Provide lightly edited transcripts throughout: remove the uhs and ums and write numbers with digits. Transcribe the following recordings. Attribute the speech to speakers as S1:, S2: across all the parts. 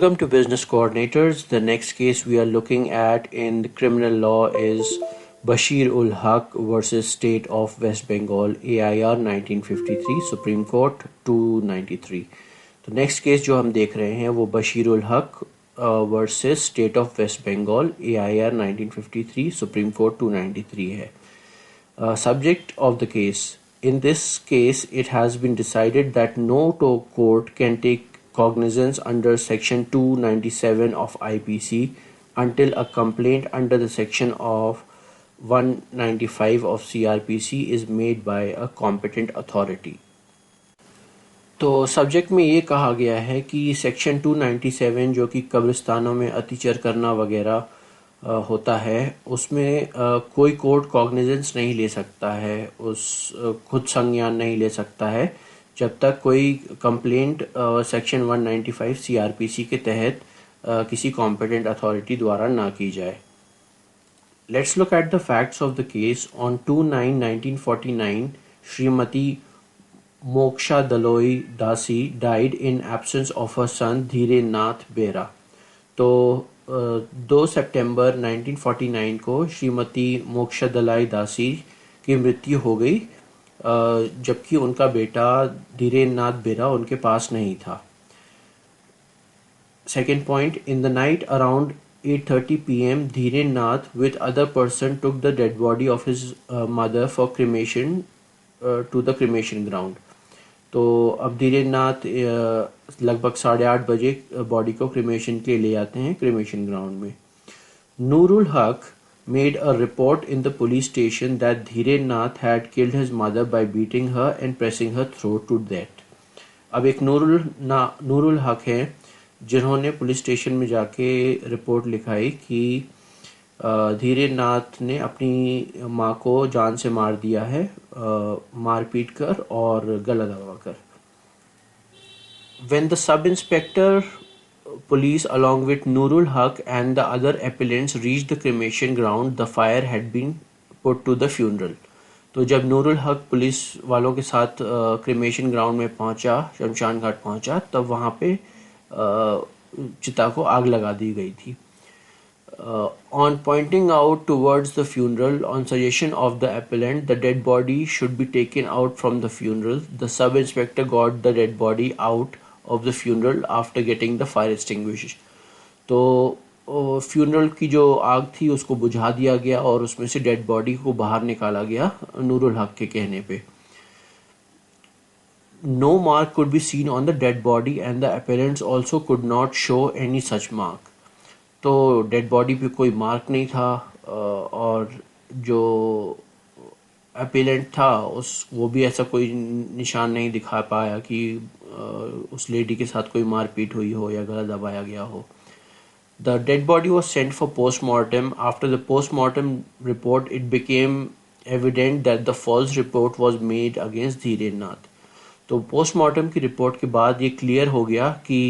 S1: Welcome to Business Coordinators. The next case we are looking at in the criminal law is Bashir ul Haq versus State of West Bengal, AIR 1953, Supreme Court 293. तो next case जो हम देख रहे हैं वो Bashir ul Haq versus state of West Bengal, AIR 1953, Supreme Court 293 है. Subject of the case. In this case, it has been decided that no court can take cognizance under Section 297 of IPC until a complaint under the section of 195 of CRPC is made by a competent authority. तो subject में ये कहा गया है कि section 297 जो कि कब्रिस्तानों में अतिचर करना वगैरह होता है, उसमें कोई कोर्ट कॉग्निजेंस नहीं ले सकता है, खुद संज्ञान नहीं ले सकता है जब तक कोई कंप्लेंट सेक्शन 195 CRPC के तहत किसी कॉम्पिटेंट अथॉरिटी द्वारा ना की जाए. Let's look at the facts of the case. On 2/9/1949 Shrimati Moksha Daloi Dasi died in absence of her son Dhirenath Bera. तो 2 सितंबर 1949 को श्रीमती मोक्षा दलाई दासी की मृत्यु हो गई, जबकि उनका बेटा धीरेनाथ बेरा उनके पास नहीं था. Second point, in the night around 8:30 PM Dhirenath with other person took the dead body of his mother for cremation to the cremation ground. तो अब धीरेनाथ लगभग 8:30 बजे बॉडी को क्रिमेशन के लिए ले आते हैं क्रिमेशन ग्राउंड में. नूरुल हक made a report in the police station that Dhirenath had killed his mother by beating her and pressing her throat to death. अब एक नूरुल हक हैं जिन्होंने पुलिस स्टेशन में जाके रिपोर्ट लिखाई कि धीरेनाथ ने अपनी माँ को जान से मार दिया है, मारपीट कर और गला दबाकर. When the sub-inspector police along with Nurul Haq and the other appellants reached the cremation ground, the fire had been put to the funeral. तो जब नूरुल हक पुलिस वालों के साथ क्रिमेशन ग्राउंड में पहुंचा, शमशान घाट पहुंचा, तब वहां पे चिता को आग लगा दी गई थी. On pointing out towards the funeral, on suggestion of the appellant, the dead body should be taken out from the funeral. The sub-inspector got the dead body out of the funeral after getting the fire extinguished. तो funeral की जो आग थी उसको बुझा दिया गया और उसमें से डेड बॉडी को बाहर निकाला गया नूरुल हक के कहने पे. No mark could be seen on the dead body and the appellants also could not show any such mark. तो डेड बॉडी पे कोई मार्क नहीं था और जो अपीलेंट था वो भी ऐसा कोई निशान नहीं दिखा पाया कि उस लेडी के साथ कोई मारपीट हुई हो या गला दबाया गया हो. The dead body was sent for post-mortem. After the post-mortem report, it became evident that the false report was made against धीरेनाथ. तो पोस्टमार्टम की रिपोर्ट के बाद ये क्लियर हो गया कि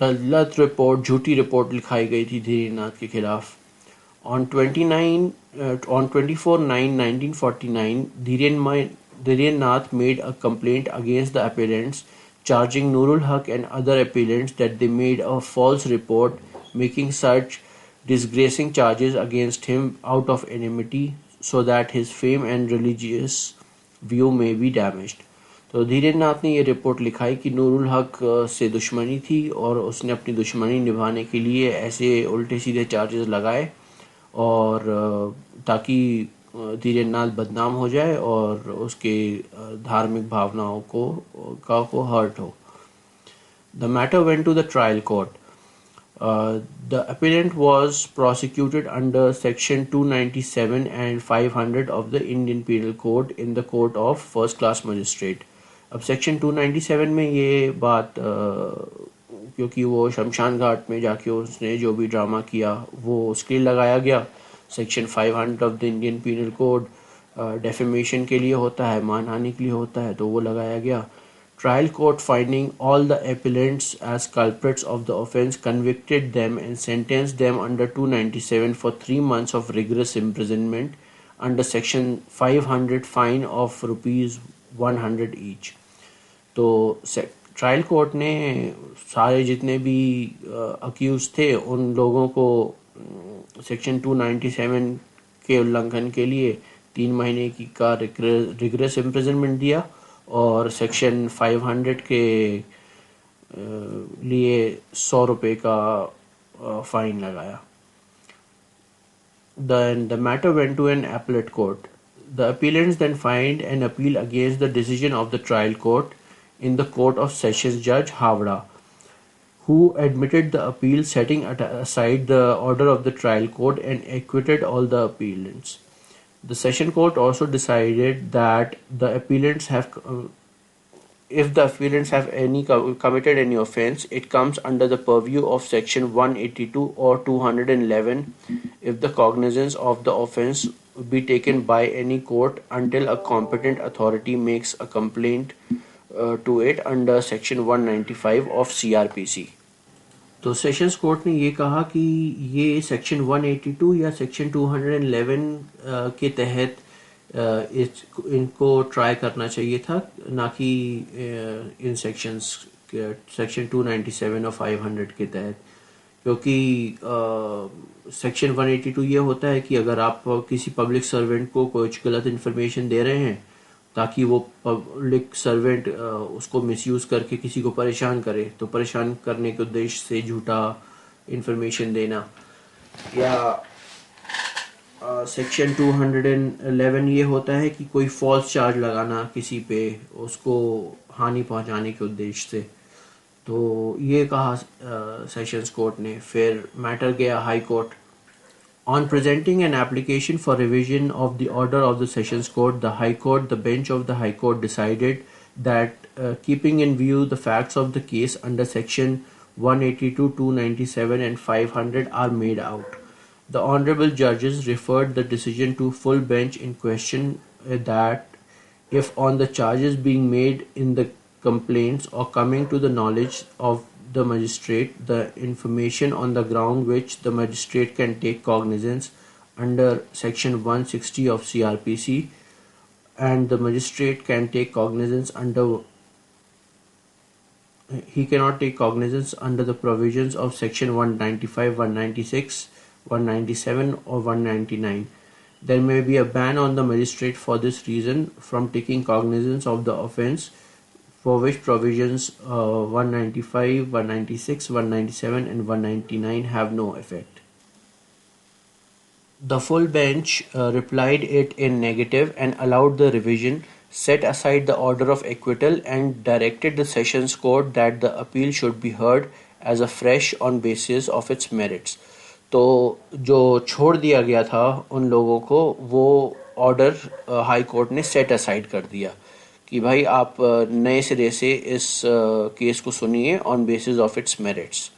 S1: गलत रिपोर्ट, झूठी रिपोर्ट लिखाई गई थी धीरेनाथ के खिलाफ. On 24/9/1949, Dhirenath made a complaint against the appellants, charging Nurul Haq and other appellants that they made a false report, making such disgracing charges against him out of enmity, so that his fame and religious view may be damaged. तो धीरेनाथ ने ये report लिखाई कि नूरुल हक से दुश्मनी थी और उसने अपनी दुश्मनी निभाने के लिए ऐसे उल्टे सीधे चार्जेस लगाए और ताकि धीरेनाथ बदनाम हो जाए और उसके धार्मिक भावनाओं को हर्ट हो. The matter went to the trial court. The appellant was prosecuted under section 297 and 500 of the Indian penal code in the court of first class magistrate. अब सेक्शन 297 में ये बात क्योंकि वो शमशान घाट में जाके उसने जो भी ड्रामा किया वो उसके लिए लगाया गया. Section 500 of the Indian penal code defamation के लिए होता है, मानहानि के लिए होता है, तो वो लगाया गया. Trial court finding all the appellants as culprits of the offense convicted them and sentenced them under 297 for 3 months of rigorous imprisonment under section 500 fine of rupees 100 each. तो ट्रायल कोर्ट ने सारे जितने भी अक्यूज थे उन लोगों को section 297 के उल्लंघन के लिए 3 महीने की का रिग्रेस इम्प्रिजनमेंट दिया और सेक्शन 500 के लिए 100 रुपये का फाइन लगाया. Then the matter went to an appellate court. The appellants then filed an appeal against the decision of the trial court in the Court of Sessions Judge Havda, who admitted the appeal, setting aside the order of the trial court and acquitted all the appellants. The Session Court also decided that the appellants have if the appellants have committed any offence, it comes under the purview of section 182 or 211 if the cognizance of the offence be taken by any court until a competent authority makes a complaint to it under section 195 of CRPC. तो sessions court ने ये कहा कि ये section 182 या section 211 के तहत इनको ट्राई करना चाहिए था, ना कि इन सेक्शंस सेक्शन 297 और 500 के तहत, क्योंकि सेक्शन 182 ये होता है कि अगर आप किसी पब्लिक सर्वेंट को कुछ गलत इन्फॉर्मेशन दे रहे हैं ताकि वो पब्लिक सर्वेंट उसको मिसयूज करके किसी को परेशान करे, तो परेशान करने के उद्देश्य से झूठा इन्फॉर्मेशन देना, या सेक्शन 211 ये होता है कि कोई फॉल्स चार्ज लगाना किसी पे उसको हानि पहुंचाने के उद्देश्य से. तो ये कहा सेशंस कोर्ट ने. फिर मैटर गया high court. On presenting an application for revision of the order of the Sessions Court, the bench of the High Court decided that keeping in view the facts of the case under section 182, 297 and 500 are made out. The honorable judges referred the decision to full bench in question that if on the charges being made in the complaints or coming to the knowledge of the magistrate, the information on the ground which the magistrate can take cognizance under section 160 of CRPC, and the magistrate can take cognizance he cannot take cognizance under the provisions of section 195, 196, 197 or 199. There may be a ban on the magistrate for this reason from taking cognizance of the offence, for which provisions 195, 196, 197 and 199 have no effect. The full bench replied it in negative and allowed the revision, set aside the order of acquittal and directed the Sessions Court that the appeal should be heard as afresh on basis of its merits. तो जो छोड़ दिया गया था उन लोगों को, वो ऑर्डर हाई कोर्ट ने सेट असाइड कर दिया कि भाई आप नए सिरे से इस केस को सुनिए on basis of its merits.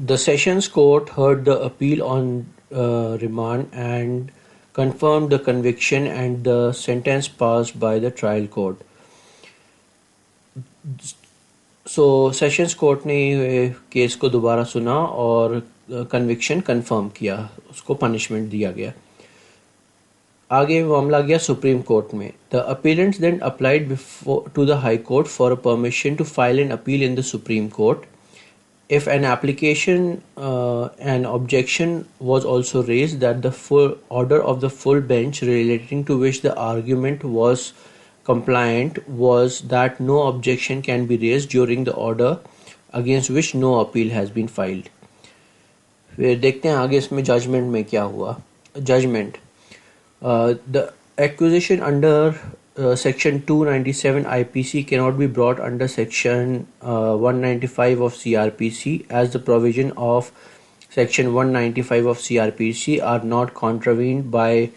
S1: The Sessions Court heard the appeal on remand and confirmed the conviction and the sentence passed by the trial court. So Sessions Court ने केस को दोबारा सुना और कन्विक्शन कंफर्म किया, उसको punishment दिया गया. आगे मामला गया सुप्रीम कोर्ट में. The appellants then applied to the high court for a permission to file an appeal in the supreme court. If an application an objection was also raised, that the full order of the full bench relating to which the argument was compliant was that no objection can be raised during the order against which no appeal has been filed. फिर देखते हैं आगे इसमें judgement में क्या हुआ. Judgement. The accusation under section 297 IPC cannot be brought under section 195 of CRPC, as the provision of section 195 of CRPC are not contravened by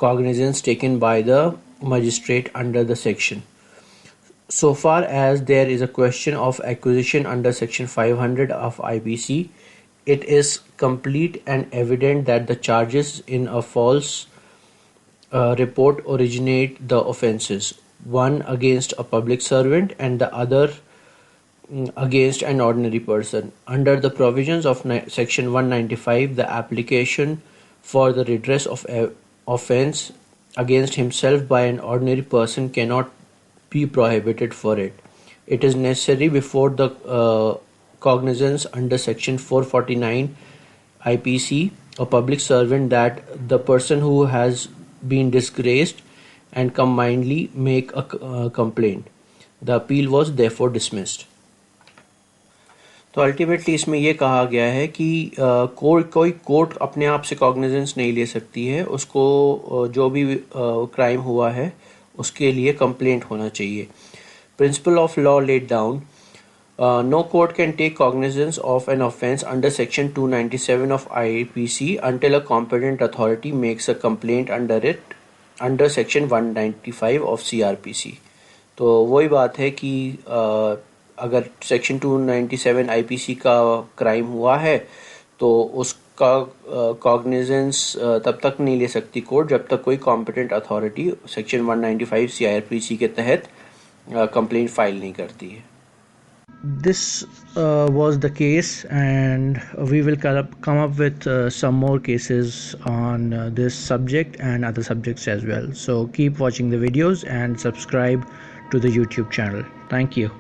S1: cognizance taken by the magistrate under the section. So far as there is a question of acquisition under section 500 of IPC, it is complete and evident that the charges in a false report originate the offences, one against a public servant and the other against an ordinary person. Under the provisions of section 195, the application for the redress of offence against himself by an ordinary person cannot be prohibited for it. It is necessary before the cognizance under section 449 IPC, a public servant, that the person who has been disgraced and combinedly make a complaint. The appeal was therefore dismissed. तो ultimately इसमें यह कहा गया है कि कोई court अपने आप से कॉग्निजेंस नहीं ले सकती है, उसको जो भी क्राइम हुआ है उसके लिए कंप्लेंट होना चाहिए. Principle of law laid down. No court can take cognizance of an offence under section 297 of IPC until a competent authority makes a complaint under section 195 of CRPC. तो वही बात है कि अगर सेक्शन 297 IPC का crime हुआ है तो उसका कॉग्निजेंस तब तक नहीं ले सकती कोर्ट जब तक कोई कॉम्पिटेंट अथॉरिटी सेक्शन 195 CRPC के तहत कंप्लेंट फाइल नहीं करती है.
S2: This was the case, and we will come up with some more cases on this subject and other subjects as well. So keep watching the videos and subscribe to the YouTube channel. Thank you.